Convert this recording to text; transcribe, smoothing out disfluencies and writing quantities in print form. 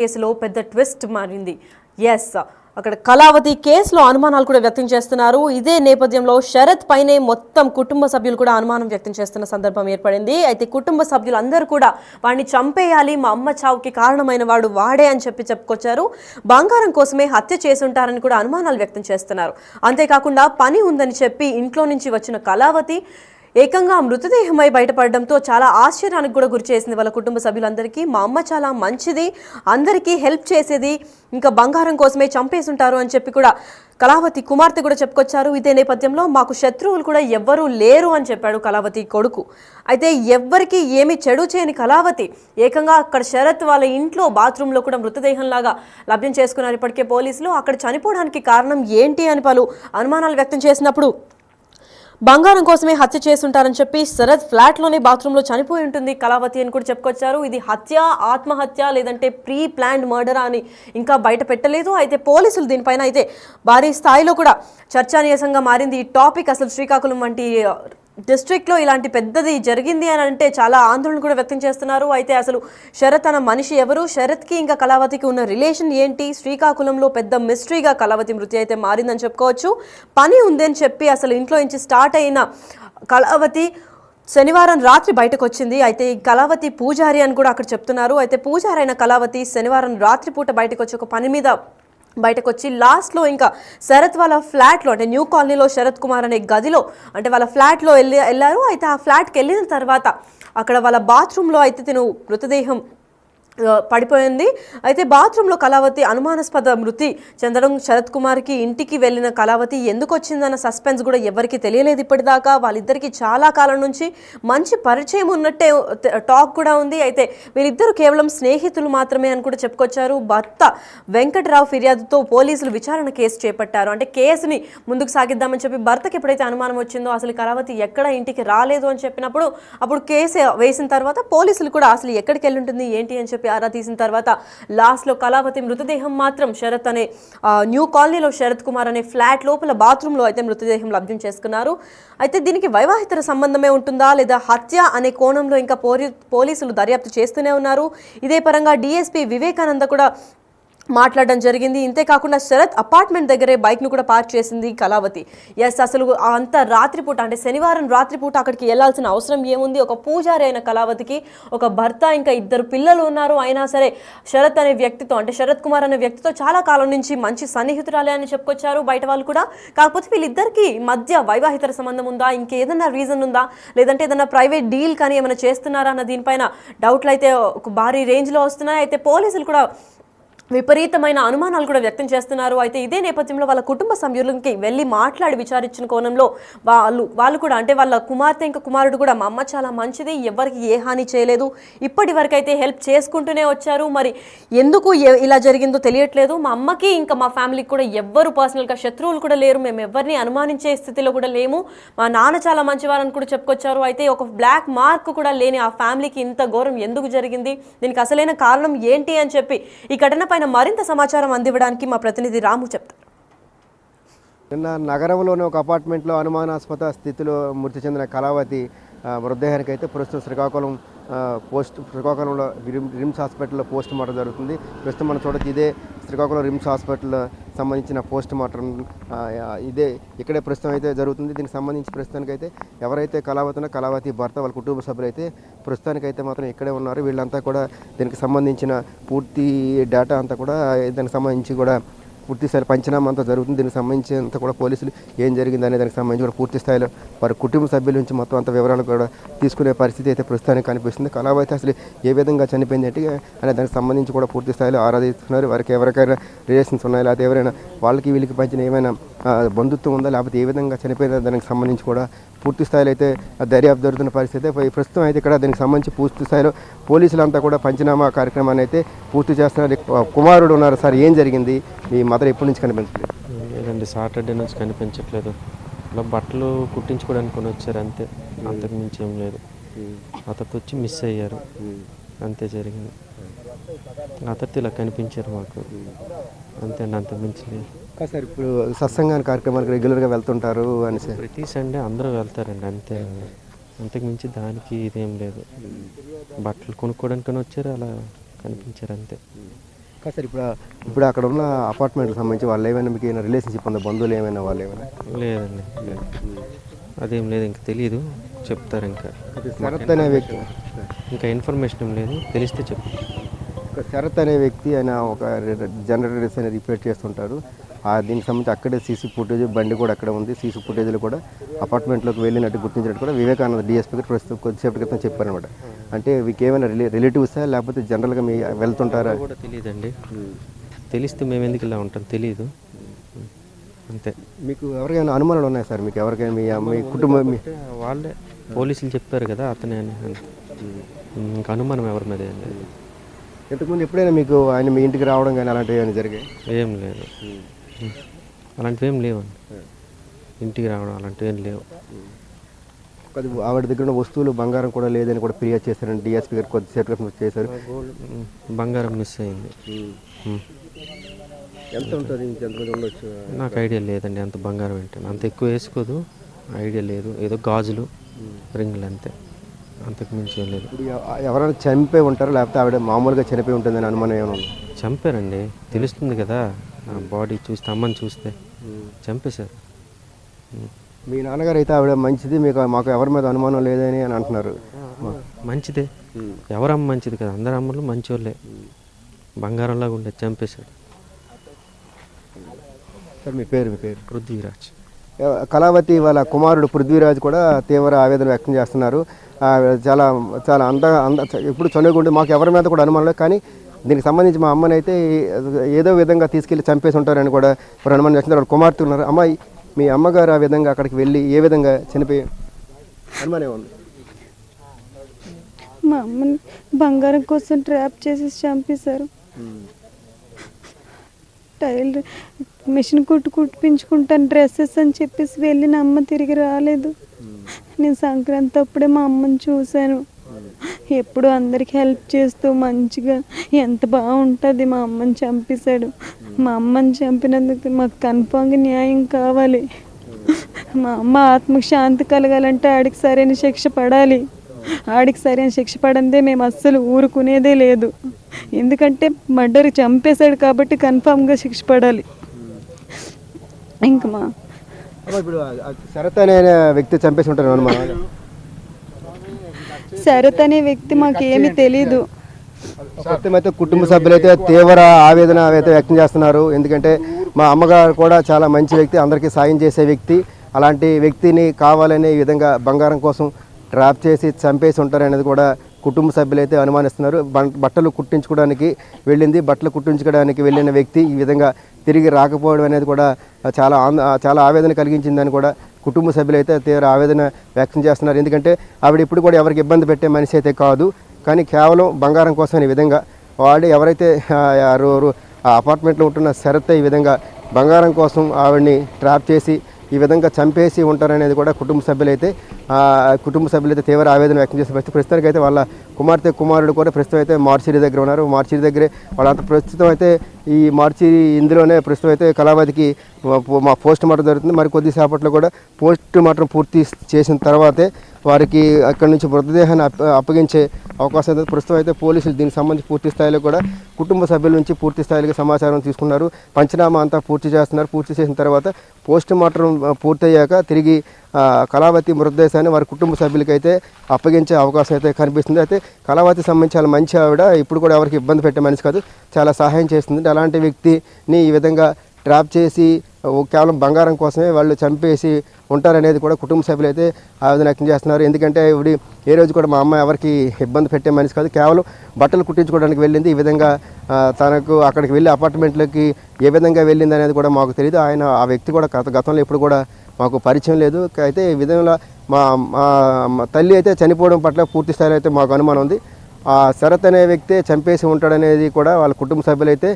కేసులో పెద్ద ట్విస్ట్ మారింది. అక్కడ కళావతి కేసులో అనుమానాలు కూడా వ్యక్తం చేస్తున్నారు. ఇదే నేపథ్యంలో శరత్ పైనే మొత్తం కుటుంబ సభ్యులు కూడా అనుమానం వ్యక్తం చేస్తున్న సందర్భం ఏర్పడింది. అయితే కుటుంబ సభ్యులు అందరూ కూడా వాడిని చంపేయాలి, మా అమ్మ చావుకి కారణమైన వాడు వాడే అని చెప్పుకొచ్చారు. బంగారం కోసమే హత్య చేసుంటారని కూడా అనుమానాలు వ్యక్తం చేస్తున్నారు. అంతేకాకుండా పని ఉందని చెప్పి ఇంట్లో నుంచి వచ్చిన కళావతి ఏకంగా మృతదేహమై బయటపడడంతో చాలా ఆశ్చర్యానికి కూడా గురి చేసింది వాళ్ళ కుటుంబ సభ్యులందరికీ. మా అమ్మ చాలా మంచిది, అందరికీ హెల్ప్ చేసేది, ఇంకా బంగారం కోసమే చంపేసుంటారు అని చెప్పి కూడా కళావతి కుమార్తె కూడా చెప్పుకొచ్చారు. ఇదే నేపథ్యంలో మాకు శత్రువులు కూడా ఎవ్వరూ లేరు అని చెప్పాడు కళావతి కొడుకు. అయితే ఎవ్వరికి ఏమి చెడు చేయని కళావతి ఏకంగా అక్కడ శరత్ వాళ్ళ ఇంట్లో బాత్రూంలో కూడా మృతదేహంలాగా లభ్యం చేసుకున్నారు ఇప్పటికే పోలీసులు. అక్కడ చనిపోవడానికి కారణం ఏంటి అని పలు అనుమానాలు వ్యక్తం చేసినప్పుడు బంగారం కోసమే హత్య చేసుంటారని చెప్పి శరత్ ఫ్లాట్లోనే బాత్రూంలో చనిపోయి ఉంటుంది కళావతి అని కూడా చెప్పుకొచ్చారు. ఇది హత్య, ఆత్మహత్య లేదంటే ప్రీ ప్లాన్డ్ మర్డరా అని ఇంకా బయట పెట్టలేదు. అయితే పోలీసులు దీనిపైన అయితే భారీ స్థాయిలో కూడా చర్చానీయాంశంగా మారింది ఈ టాపిక్. అసలు శ్రీకాకుళం వంటి డిస్ట్రిక్ట్లో ఇలాంటి పెద్దది జరిగింది అని అంటే చాలా ఆందోళన కూడా వ్యక్తం చేస్తున్నారు. అయితే అసలు శరత్ అన్న మనిషి ఎవరు, శరత్కి ఇంకా కళావతికి ఉన్న రిలేషన్ ఏంటి, శ్రీకాకుళంలో పెద్ద మిస్టరీగా కళావతి మృతి అయితే మారిందని చెప్పుకోవచ్చు. పని ఉందని చెప్పి అసలు ఇంట్లో నుంచి స్టార్ట్ అయిన కళావతి శనివారం రాత్రి బయటకు వచ్చింది. అయితే ఈ కళావతి పూజారి అని కూడా అక్కడ చెప్తున్నారు. అయితే పూజారి అయిన కళావతి శనివారం రాత్రిపూట బయటకు వచ్చి ఒక పని మీద బయటకు వచ్చి లాస్ట్లో ఇంకా శరత్ వాళ్ళ ఫ్లాట్లో అంటే న్యూ కాలనీలో శరత్ కుమార్ అనే గదిలో అంటే వాళ్ళ ఫ్లాట్లో వెళ్ళారు. అయితే ఆ ఫ్లాట్కి వెళ్ళిన తర్వాత అక్కడ వాళ్ళ బాత్రూంలో అయితే తిను మృతదేహం పడిపోయింది. అయితే బాత్రూంలో కళావతి అనుమానాస్పద మృతి చెందడం, శరత్ కుమార్కి ఇంటికి వెళ్ళిన కళావతి ఎందుకు వచ్చిందన్న సస్పెన్స్ కూడా ఎవరికి తెలియలేదు ఇప్పటిదాకా. వాళ్ళిద్దరికి చాలా కాలం నుంచి మంచి పరిచయం ఉన్నట్టే టాక్ కూడా ఉంది. అయితే వీళ్ళిద్దరూ కేవలం స్నేహితులు మాత్రమే అని కూడా చెప్పుకొచ్చారు. భర్త వెంకటరావు ఫిర్యాదుతో పోలీసులు విచారణ కేసు చేపట్టారు. అంటే కేసుని ముందుకు సాగిద్దామని చెప్పి భర్తకి ఎప్పుడైతే అనుమానం వచ్చిందో అసలు కళావతి ఎక్కడ ఇంటికి రాలేదు అని చెప్పినప్పుడు అప్పుడు కేసు వేసిన తర్వాత పోలీసులు కూడా అసలు ఎక్కడికి వెళ్ళి ఉంటుంది ఏంటి అని చెప్పి ఆరా తీసిన తర్వాత లాస్ట్లో కళావతి మృతదేహం మాత్రం శరత్ అనే న్యూ కాలనీలో శరత్ కుమార్ అనే ఫ్లాట్ లోపల బాత్రూంలో అయితే మృతదేహం లభ్యం చేసుకున్నారు. అయితే దీనికి వైవాహిక సంబంధమే ఉంటుందా లేదా హత్య అనే కోణంలో ఇంకా పోలీసులు దర్యాప్తు చేస్తూనే ఉన్నారు. ఇదే పరంగా డీఎస్పీ వివేకానంద కూడా మాట్లాడడం జరిగింది. ఇంతేకాకుండా శరత్ అపార్ట్మెంట్ దగ్గరే బైక్ను కూడా పార్క్ చేసింది కళావతి. అసలు అంత రాత్రిపూట అంటే శనివారం రాత్రిపూట అక్కడికి వెళ్లాల్సిన అవసరం ఏముంది? ఒక పూజారి అయిన కళావతికి ఒక భర్త ఇంకా ఇద్దరు పిల్లలు ఉన్నారు. అయినా సరే శరత్ అనే వ్యక్తితో అంటే శరత్ కుమార్ అనే వ్యక్తితో చాలా కాలం నుంచి మంచి సన్నిహితురాలే అని చెప్పుకొచ్చారు బయట వాళ్ళు కూడా. కాకపోతే వీళ్ళిద్దరికి మధ్య వైవాహిక సంబంధం ఉందా, ఇంకేదన్నా రీజన్ ఉందా, లేదంటే ఏదైనా ప్రైవేట్ డీల్ కానీ ఏమైనా చేస్తున్నారా అన్న దీనిపైన డౌట్లు అయితే ఒక భారీ రేంజ్లో వస్తున్నాయి. అయితే పోలీసులు కూడా విపరీతమైన అనుమానాలు కూడా వ్యక్తం చేస్తున్నారు. అయితే ఇదే నేపథ్యంలో వాళ్ళ కుటుంబ సభ్యులకి వెళ్ళి మాట్లాడి విచారించిన కోణంలో వాళ్ళు కూడా అంటే వాళ్ళ కుమార్తె ఇంకా కుమారుడు కూడా మా అమ్మ చాలా మంచిది, ఎవరికి ఏ హాని చేయలేదు, ఇప్పటి వరకు అయితే హెల్ప్ చేసుకుంటూనే వచ్చారు, మరి ఎందుకు ఇలా జరిగిందో తెలియట్లేదు, మా అమ్మకి ఇంకా మా ఫ్యామిలీకి కూడా ఎవ్వరు పర్సనల్గా శత్రువులు కూడా లేరు, మేము ఎవరిని అనుమానించే స్థితిలో కూడా లేము, మా నాన్న చాలా మంచివారని కూడా చెప్పుకొచ్చారు. అయితే ఒక బ్లాక్ మార్క్ కూడా లేని ఆ ఫ్యామిలీకి ఇంత ఘోరం ఎందుకు జరిగింది, దీనికి అసలైన కారణం ఏంటి అని చెప్పి ఈ ఘటనపై మరింత సమాచారం అందివ్వడానికి మా ప్రతినిధి రాము చెప్తారు. నిన్న నగరంలోని ఒక అపార్ట్మెంట్లో అనుమానాస్పద స్థితిలో మృతి చెందిన కళావతి మృతదేహానికి అయితే ప్రస్తుతం శ్రీకాకుళంలో రిమ్స్ హాస్పిటల్లో పోస్ట్ మార్టం జరుగుతుంది. ప్రస్తుతం మనం చూడొచ్చు ఇదే శ్రీకాకుళం రిమ్స్ హాస్పిటల్లో సంబంధించిన పోస్ట్ మార్టం ఇక్కడే ప్రస్తుతం అయితే జరుగుతుంది. దీనికి సంబంధించి ప్రస్తుతానికైతే ఎవరైతే కళావతి భర్త వాళ్ళ కుటుంబ సభ్యులైతే ప్రస్తుతానికైతే మాత్రం ఇక్కడే ఉన్నారు. వీళ్ళంతా కూడా దీనికి సంబంధించిన పూర్తి డేటా అంతా కూడా దానికి సంబంధించి కూడా పూర్తి స్థాయిలో పంచనామా అంతా జరుగుతుంది. దీనికి సంబంధించి అంతా కూడా పోలీసులు ఏం జరిగింది అనే దానికి సంబంధించి కూడా పూర్తి స్థాయిలో వారి కుటుంబ సభ్యుల నుంచి మొత్తం అంత వివరాలు కూడా తీసుకునే పరిస్థితి అయితే ప్రస్తుతానికి కనిపిస్తుంది. కళావతి అసలు ఏ విధంగా చనిపోయింది అంటే అనే దానికి సంబంధించి కూడా పూర్తి స్థాయిలో ఆరాధిస్తున్నారు. వారికి ఎవరికైనా రిలేషన్స్ ఉన్నాయా, లేకపోతే ఎవరైనా వాళ్ళకి వీళ్ళకి పంచిన ఏమైనా బంధుత్వం ఉందా, లేకపోతే ఏ విధంగా చనిపోయిందా దానికి సంబంధించి కూడా పూర్తి స్థాయిలో అయితే దర్యాప్తు జరుగుతున్న పరిస్థితి. ప్రస్తుతం అయితే ఇక్కడ దీనికి సంబంధించి పూర్తి స్థాయిలో పోలీసులంతా కూడా పంచనామా కార్యక్రమాన్ని అయితే పూర్తి చేస్తున్నారు. కుమారుడు ఉన్నారు సార్, ఏం జరిగింది? మీ మదర్ ఎప్పటి నుంచి కనిపించలేదు? లేదండి, సాటర్డే నుంచి కనిపించట్లేదు. ఇలా బట్టలు కుట్టించుకోవడానికి కొని వచ్చారు అంతే, అంతకు మించి ఏం లేదు. అతడితో వచ్చి మిస్ అయ్యారు అంతే జరిగింది. అతడితో ఇలా కనిపించారు మాకు అంతే అండి, అంతకు మించి లేదు. సార్ ఇప్పుడు సత్సంగాన్ని కార్యక్రమానికి రెగ్యులర్గా వెళ్తుంటారు అని సార్? ప్రతి సండే అందరూ వెళ్తారండి అంతే, అంతకు మించి దానికి ఇదేం లేదు. బట్టలు కొనుక్కోవడానికి వచ్చారు, అలా కనిపించారు అంతే. కాదు సార్, ఇప్పుడు అక్కడ ఉన్న అపార్ట్మెంట్కి సంబంధించి వాళ్ళు ఏమైనా మీకు ఏమైనా రిలేషన్షిప్ ఉందా, బంధువులు ఏమైనా వాళ్ళు ఏమైనా? లేదండి, లేదు. అదేం లేదు, ఇంకా తెలీదు, చెప్తారు ఇంకా. శరత్ అనే వ్యక్తి ఇంకా ఇన్ఫర్మేషన్ ఏం లేదు, తెలిస్తే చెప్తారు. శరత్ అనే వ్యక్తి ఆయన ఒక జనరేటర్స్ అని రిపేర్ చేస్తుంటారు. దీనికి సంబంధించి అక్కడే సీసీ ఫుటేజ్, బండి కూడా అక్కడ ఉంది. సీసీ ఫుటేజ్లో కూడా అపార్ట్మెంట్లోకి వెళ్ళినట్టు గుర్తించినట్టు కూడా వివేకానంద డిఎస్పీ గారు ప్రస్తుతం కొద్దిసేపటి క్రితం చెప్పారనమాట. అంటే మీకు ఏమైనా రిలేటివ్సా లేకపోతే జనరల్గా మీ వెళ్తుంటారా? కూడా తెలియదండి, తెలిస్తే మేము ఎందుకు ఇలా ఉంటాం, తెలీదు అంతే. మీకు ఎవరికైనా అనుమానాలు ఉన్నాయి సార్? మీకు ఎవరికైనా మీ కుటుంబం వాళ్ళే పోలీసులు చెప్పారు కదా అతనే అని, అంతే. ఇంకా అనుమానం ఎవరి మీద ఏం లేదు. ఇంతకుముందు ఎప్పుడైనా మీకు ఆయన మీ ఇంటికి రావడం కానీ అలాంటివి ఏమైనా జరిగాయి? ఏం లేదు, అలాంటివి ఏం లేవండి. ఇంటికి రావడం అలాంటివి ఏం లేవు. ఆవిడ దగ్గర ఉన్న వస్తువులు బంగారం కూడా లేదని కూడా ఫిర్యాదు చేశారని డిఎస్పీ గారు కొద్దిసేపు చేశారు. బంగారం మిస్ అయింది. ఎంత ఉంటుంది, ఇంకెంతమంది ఉండొచ్చు? నాకు ఐడియా లేదండి, అంత బంగారం ఏంటంటే అంత ఎక్కువ వేసుకోదు, ఐడియా లేదు. ఏదో గాజులు, రింగులు అంతే, అంతకు మించి ఏం లేదు. ఇప్పుడు ఎవరైనా చనిపోయి ఉంటారా లేకపోతే ఆవిడ మామూలుగా చనిపోయి ఉంటుందని అనుమానం ఏమైనా ఉంది? చంపారండి, తెలుస్తుంది కదా, బాడీ చూస్తే, అమ్మని చూస్తే చంపేశారు. మీ నాన్నగారు అయితే ఆవిడ మంచిది, మాకు ఎవరి మీద అనుమానం లేదని అని అంటున్నారు. మంచిదే, ఎవరమ్మ మంచిది కదా, అందరు అమ్మలు మంచోళ్ళే. బంగారంలాగా ఉండే చంపేశాడు. సార్ మీ పేరు? పృథ్వీరాజ్. కళావతి వాళ్ళ కుమారుడు పృథ్వీరాజ్ కూడా తీవ్ర ఆవేదన వ్యక్తం చేస్తున్నారు. చాలా చాలా ఎప్పుడు చనువుకుంటే మాకు ఎవరి మీద కూడా అనుమానం లేదు, కానీ దీనికి సంబంధించి మా అమ్మని అయితే ఏదో విధంగా తీసుకెళ్ళి చంపేసి ఉంటారని కూడా ఒక అనుమానం చేస్తున్నారు. వాళ్ళ కుమార్తె ఉన్నారు. అమ్మాయి, మీ అమ్మగారు ఆ విధంగా అక్కడికి వెళ్ళి ఏ విధంగా చనిపోయి అనుమానం ఏముంది? మా అమ్మని బంగారం కోసం ట్రాప్ చేసి చంపేశారు. టైలర్ మిషన్ కుట్టించుకుంటాను డ్రెస్సెస్ అని చెప్పేసి వెళ్ళిన అమ్మ తిరిగి రాలేదు. నేను సంక్రాంతి అప్పుడే మా అమ్మని చూశాను. ఎప్పుడు అందరికి హెల్ప్ చేస్తూ మంచిగా ఎంత బాగుంటుంది. మా అమ్మని చంపేశాడు. మా అమ్మని చంపినందుకు మాకు కన్ఫామ్గా న్యాయం కావాలి. మా అమ్మ ఆత్మకు శాంతి కలగాలంటే ఆడికి సరైన శిక్ష పడాలి. ఆడికి సరైన శిక్ష పడందే మేము అస్సలు ఊరుకునేదే లేదు. ఎందుకంటే మర్డర్ చంపేశాడు కాబట్టి కన్ఫామ్గా శిక్ష పడాలి. ఇంకా మా ఇప్పుడు శరత్ అనే వ్యక్తి చంపేసి ఉంటారు అనుమానం? శరత్ అనే వ్యక్తి మాకేమీ తెలీదు. మొత్తం అయితే కుటుంబ సభ్యులైతే తీవ్ర ఆవేదన అయితే వ్యక్తం చేస్తున్నారు. ఎందుకంటే మా అమ్మగారు కూడా చాలా మంచి వ్యక్తి, అందరికీ సాయం చేసే వ్యక్తి. అలాంటి వ్యక్తిని కావాలనే విధంగా బంగారం కోసం ట్రాప్ చేసి చంపేసి ఉంటారనేది కూడా కుటుంబ సభ్యులైతే అనుమానిస్తున్నారు. బట్టలు కుట్టించుకోవడానికి వెళ్ళింది, బట్టలు కుట్టించుకోవడానికి వెళ్ళిన వ్యక్తి ఈ విధంగా తిరిగి రాకపోవడం అనేది కూడా చాలా ఆవేదన కలిగించిందని కూడా కుటుంబ సభ్యులైతే తీవ్ర ఆవేదన వ్యక్తం చేస్తున్నారు. ఎందుకంటే ఆవిడ ఇప్పుడు కూడా ఎవరికి ఇబ్బంది పెట్టే మనిషి అయితే కాదు, కానీ కేవలం బంగారం కోసం ఈ విధంగా వాడు ఎవరైతే ఆ అపార్ట్మెంట్లో ఉంటున్న శరత్ ఈ విధంగా బంగారం కోసం ఆవిడని ట్రాప్ చేసి ఈ విధంగా చంపేసి ఉంటారనేది కూడా కుటుంబ సభ్యులైతే తీవ్ర ఆవేదన వ్యక్తం చేసే పరిస్థితి. ప్రస్తుతానికి అయితే వాళ్ళ కుమారుడు కూడా ప్రస్తుతం అయితే మార్చిరి దగ్గర ఉన్నారు. మార్చిరి దగ్గరే వాళ్ళంతా ప్రస్తుతం అయితే ఈ మార్చిరి ఇందులోనే ప్రస్తుతం అయితే కళావతికి మా పోస్ట్ మార్టం జరుగుతుంది. మరి కొద్దిసేపట్లో కూడా పోస్ట్ మార్టం పూర్తి చేసిన తర్వాతే వారికి అక్కడి నుంచి మృతదేహాన్ని అప్పగించే అవకాశం ఉంది. ప్రస్తుతం అయితే పోలీసులు దీనికి సంబంధించి పూర్తి స్థాయిలో కూడా కుటుంబ సభ్యుల నుంచి పూర్తి స్థాయిలో సమాచారం తీసుకున్నారు. పంచనామా అంతా పూర్తి చేస్తున్నారు. పూర్తి చేసిన తర్వాత పోస్ట్ మార్టం పూర్తయ్యాక తిరిగి కళావతి మృతదేశాన్ని వారి కుటుంబ సభ్యులకైతే అప్పగించే అవకాశం అయితే కనిపిస్తుంది. అయితే కళావతి సంబంధించి చాలా మంచి ఆవిడ, ఇప్పుడు కూడా ఎవరికి ఇబ్బంది పెట్టే మనిషి కాదు, చాలా సహాయం చేస్తుంది. అలాంటి వ్యక్తిని ఈ విధంగా ట్రాప్ చేసి కేవలం బంగారం కోసమే వాళ్ళు చంపేసి ఉంటారనేది కూడా కుటుంబ సభ్యులు అయితే ఆవేదన వ్యక్తం చేస్తున్నారు. ఎందుకంటే ఇవి ఏ రోజు కూడా మా అమ్మ ఎవరికి ఇబ్బంది పెట్టే మనిషి కాదు, కేవలం బట్టలు కుట్టించుకోవడానికి వెళ్ళింది. ఈ విధంగా తనకు అక్కడికి వెళ్ళి అపార్ట్మెంట్లోకి ఏ విధంగా వెళ్ళింది అనేది కూడా మాకు తెలియదు. ఆ వ్యక్తి కూడా గతంలో ఎప్పుడు కూడా మాకు పరిచయం లేదు. అయితే ఈ విధంగా మా తల్లి అయితే చనిపోవడం పట్ల పూర్తి స్థాయిలో అయితే మాకు అనుమానం ఉంది. శరత్ అనే వ్యక్తే చంపేసి ఉంటాడనేది కూడా వాళ్ళ కుటుంబ సభ్యులైతే